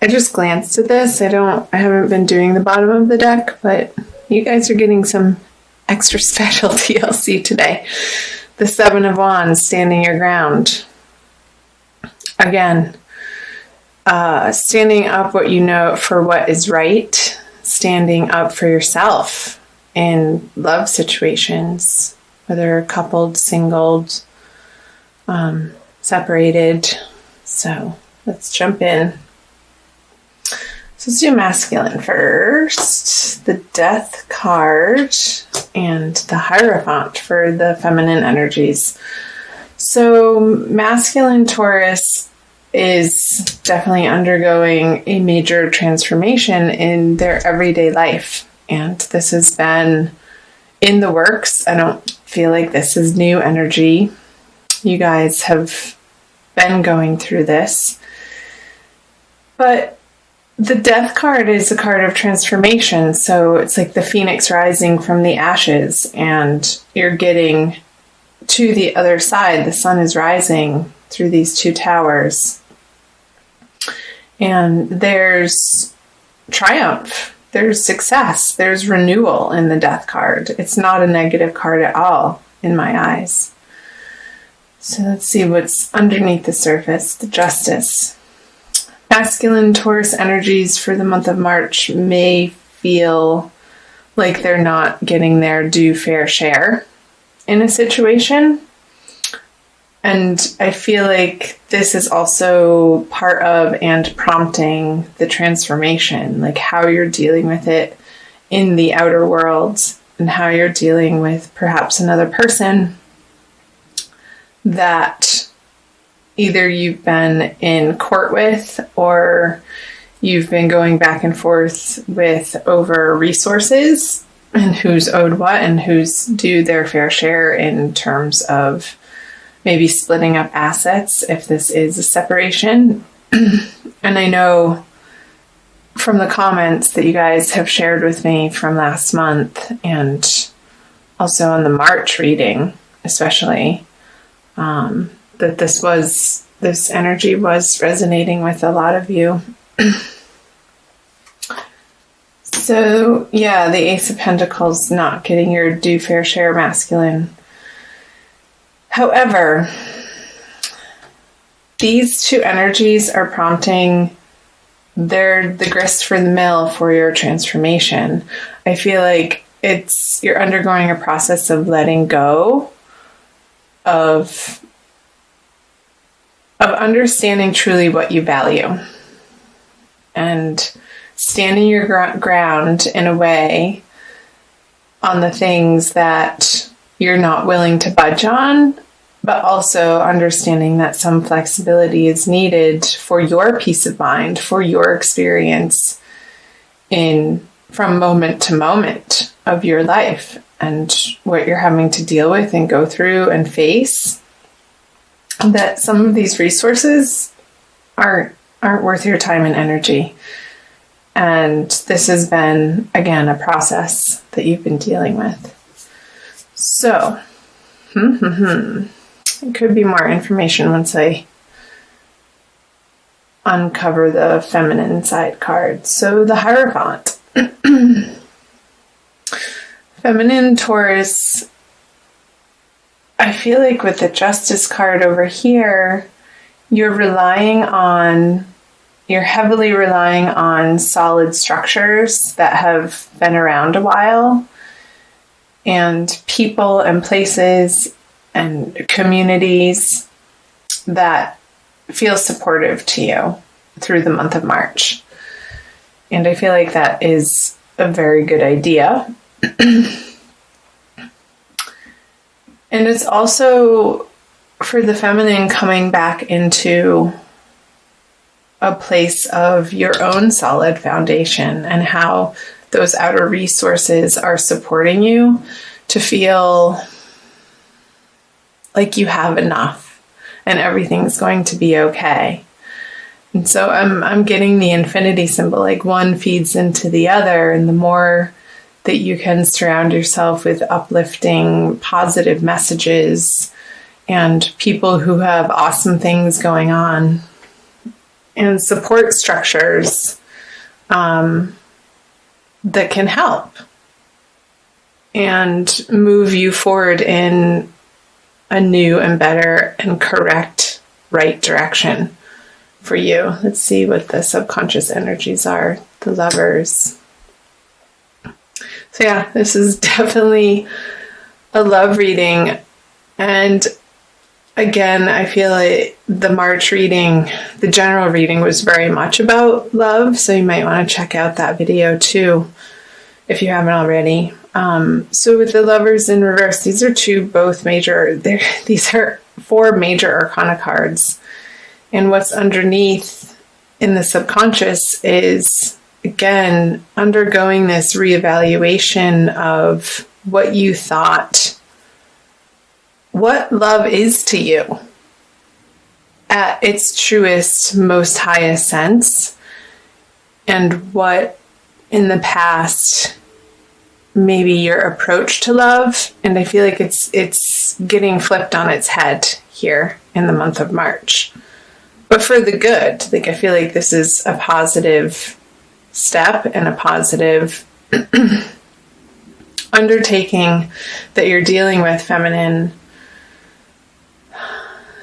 I just glanced at this. I haven't been doing the bottom of the deck, but you guys are getting some extra special TLC today. The Seven of Wands, standing your ground. Again, standing up what you know for what is right, standing up for yourself in love situations, whether coupled, singled, separated. So let's jump in. So let's do masculine first. The Death card and the Hierophant for the feminine energies. So masculine Taurus is definitely undergoing a major transformation in their everyday life. And this has been in the works. I don't feel like this is new energy. You guys have been going through this. But the Death card is a card of transformation. So it's like the phoenix rising from the ashes, and you're getting to the other side. The sun is rising through these two towers. And there's triumph. There's success. There's renewal in the Death card. It's not a negative card at all in my eyes. So let's see what's underneath the surface. The Justice. Masculine Taurus energies for the month of March may feel like they're not getting their due fair share in a situation. And I feel like this is also part of and prompting the transformation, like how you're dealing with it in the outer world and how you're dealing with perhaps another person that either you've been in court with or you've been going back and forth with over resources and who's owed what and who's due their fair share in terms of maybe splitting up assets if this is a separation. And I know from the comments that you guys have shared with me from last month and also on the March reading especially, that this energy was resonating with a lot of you. So yeah, the Ace of Pentacles, not getting your due fair share, masculine. However, these two energies are prompting, they're the grist for the mill for your transformation. I feel like you're undergoing a process of letting go of understanding truly what you value and standing your ground in a way on the things that you're not willing to budge on, but also understanding that some flexibility is needed for your peace of mind, for your experience from moment to moment of your life and what you're having to deal with and go through and face. That some of these resources aren't worth your time and energy. And this has been, again, a process that you've been dealing with. So, it could be more information once I uncover the feminine side card. So the Hierophant. Feminine Taurus, I feel like with the Justice card over here, you're heavily relying on solid structures that have been around a while, and people and places and communities that feel supportive to you through the month of March. And I feel like that is a very good idea. And it's also for the feminine coming back into a place of your own solid foundation and how those outer resources are supporting you to feel like you have enough and everything's going to be okay. And so I'm getting the infinity symbol, like one feeds into the other, and the more that you can surround yourself with uplifting, positive messages and people who have awesome things going on and support structures that can help and move you forward in a new and better and correct right direction for you. Let's see what the subconscious energies are. The Lovers. So yeah, this is definitely a love reading. And again, I feel like the March reading, the general reading, was very much about love. So you might want to check out that video too, if you haven't already. So with the Lovers in reverse, these are these are 4 major arcana cards. And what's underneath in the subconscious is, again, undergoing this reevaluation of what you thought, what love is to you at its truest, most highest sense, and what in the past maybe your approach to love. And I feel like it's getting flipped on its head here in the month of March, but for the good. Like, I feel like this is a positive step and a positive undertaking that you're dealing with, feminine,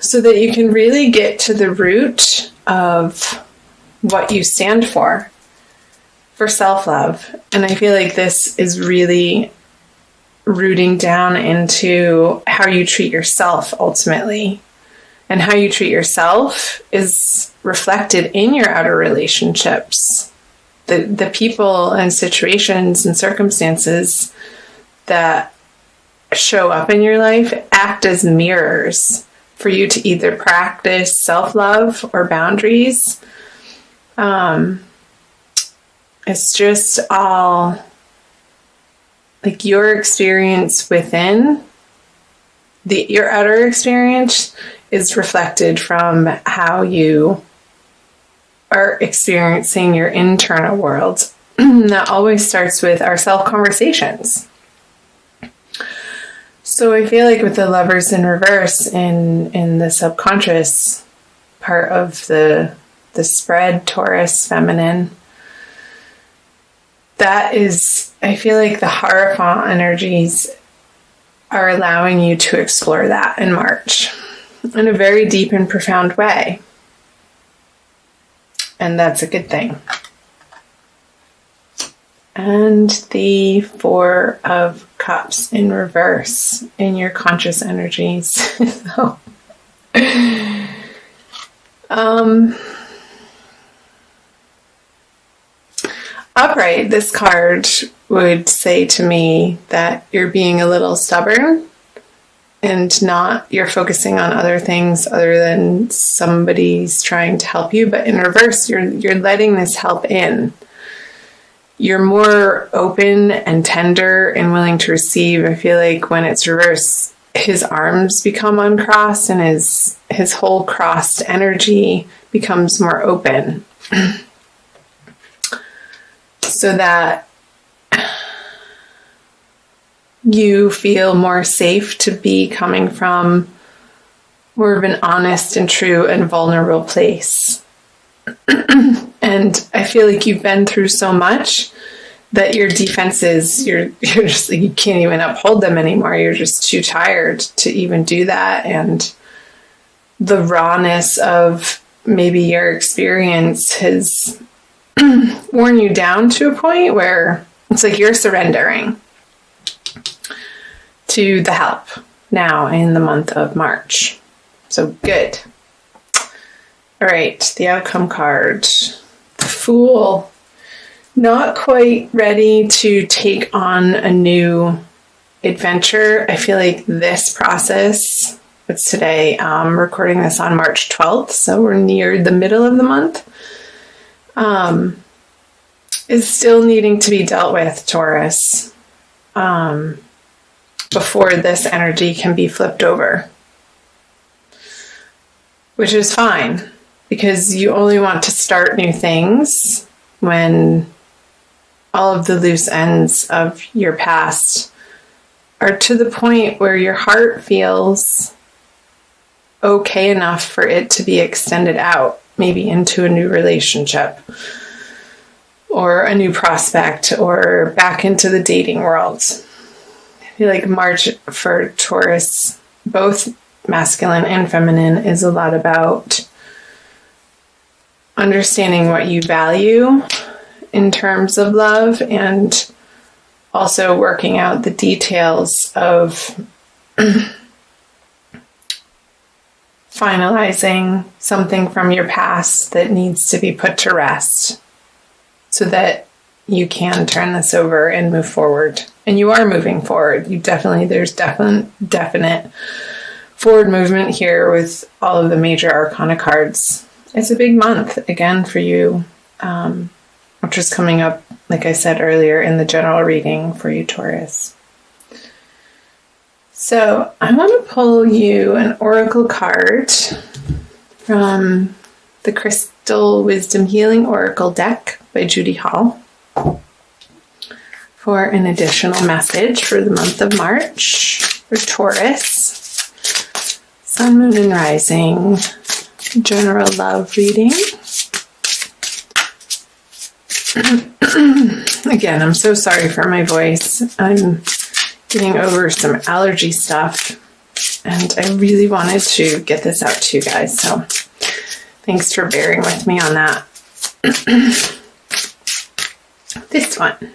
so that you can really get to the root of what you stand for self-love. And I feel like this is really rooting down into how you treat yourself ultimately. And how you treat yourself is reflected in your outer relationships. The people and situations and circumstances that show up in your life act as mirrors for you to either practice self-love or boundaries. It's just all like your experience within. Your outer experience is reflected from how you are experiencing your internal world. That always starts with our self-conversations. So I feel like with the Lovers in reverse in the subconscious part of the spread, Taurus, feminine, that is, I feel like the Hierophant energies are allowing you to explore that in March in a very deep and profound way. And that's a good thing. And the 4 of Cups in reverse in your conscious energies. So, upright, this card would say to me that you're being a little stubborn and you're focusing on other things other than somebody's trying to help you. But in reverse, you're letting this help in. You're more open and tender and willing to receive. I feel like when it's reverse, his arms become uncrossed and his whole crossed energy becomes more open. So that you feel more safe to be coming from more of an honest and true and vulnerable place. And I feel like you've been through so much that your defenses, you're just like, you can't even uphold them anymore. You're just too tired to even do that. And the rawness of maybe your experience has worn you down to a point where it's like you're surrendering to the help now in the month of March. So good. All right, the outcome card. The Fool. Not quite ready to take on a new adventure. I feel like this process, it's today, I'm recording this on March 12th, so we're near the middle of the month, is still needing to be dealt with, Taurus, before this energy can be flipped over. Which is fine, because you only want to start new things when all of the loose ends of your past are to the point where your heart feels okay enough for it to be extended out. maybe into a new relationship or a new prospect or back into the dating world. I feel like March for Taurus, both masculine and feminine, is a lot about understanding what you value in terms of love and also working out the details of finalizing something from your past that needs to be put to rest so that you can turn this over and move forward. And you are moving forward. There's definite forward movement here with all of the major arcana cards. It's a big month again for you, which is coming up, like I said earlier, in the general reading for you, Taurus. So I want to pull you an oracle card from the Crystal Wisdom Healing Oracle deck by Judy Hall for an additional message for the month of March for Taurus. Sun, Moon, and Rising. General love reading. Again, I'm so sorry for my voice. I'm getting over some allergy stuff, and I really wanted to get this out to you guys, so thanks for bearing with me on that. This one.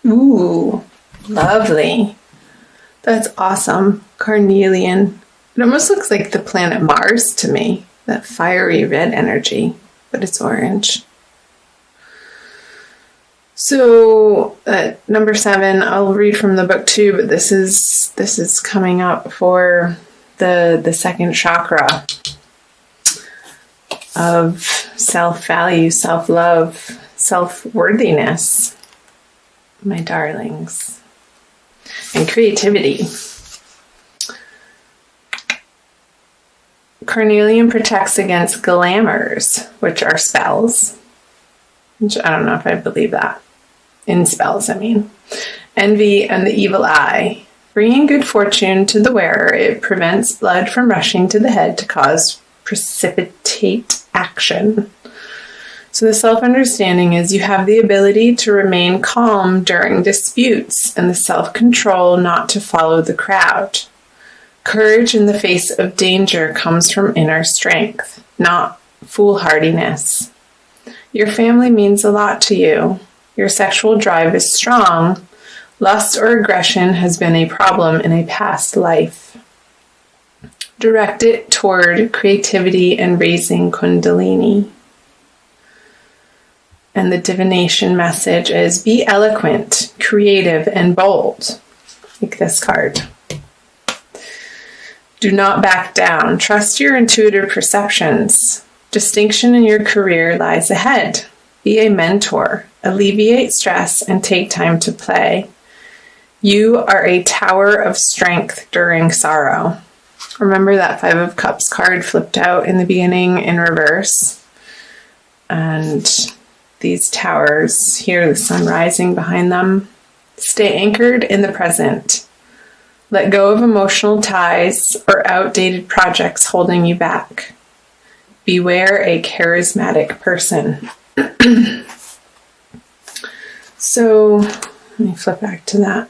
Ooh, lovely. That's awesome. Carnelian. It almost looks like the planet Mars to me. That fiery red energy, but it's orange. So number 7, I'll read from the book too, but this is coming up for the second chakra of self-value, self-love, self-worthiness, my darlings, and creativity. Carnelian protects against glamours, which are spells, which I don't know if I believe that. In spells, I mean. Envy and the evil eye. Bringing good fortune to the wearer, it prevents blood from rushing to the head to cause precipitate action. So the self-understanding is you have the ability to remain calm during disputes and the self-control not to follow the crowd. Courage in the face of danger comes from inner strength, not foolhardiness. Your family means a lot to you. Your sexual drive is strong. Lust or aggression has been a problem in a past life. Direct it toward creativity and raising Kundalini. And the divination message is be eloquent, creative, and bold. Like this card. Do not back down. Trust your intuitive perceptions. Distinction in your career lies ahead. Be a mentor. Alleviate stress and take time to play. You are a tower of strength during sorrow. Remember that 5 of Cups card flipped out in the beginning in reverse? And these towers, here the sun rising behind them. Stay anchored in the present. Let go of emotional ties or outdated projects holding you back. Beware a charismatic person. So, let me flip back to that.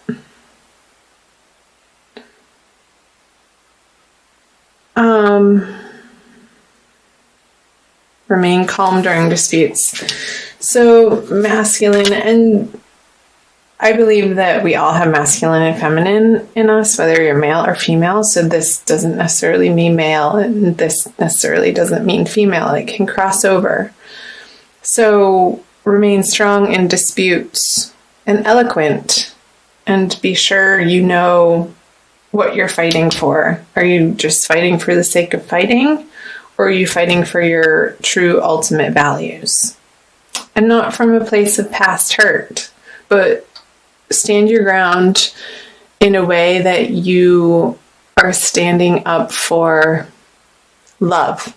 Remain calm during disputes. So, masculine, and I believe that we all have masculine and feminine in us, whether you're male or female. So this doesn't necessarily mean male, and this necessarily doesn't mean female. It can cross over. So remain strong in disputes and eloquent, and be sure you know what you're fighting for. Are you just fighting for the sake of fighting, or are you fighting for your true ultimate values? And not from a place of past hurt, but stand your ground in a way that you are standing up for love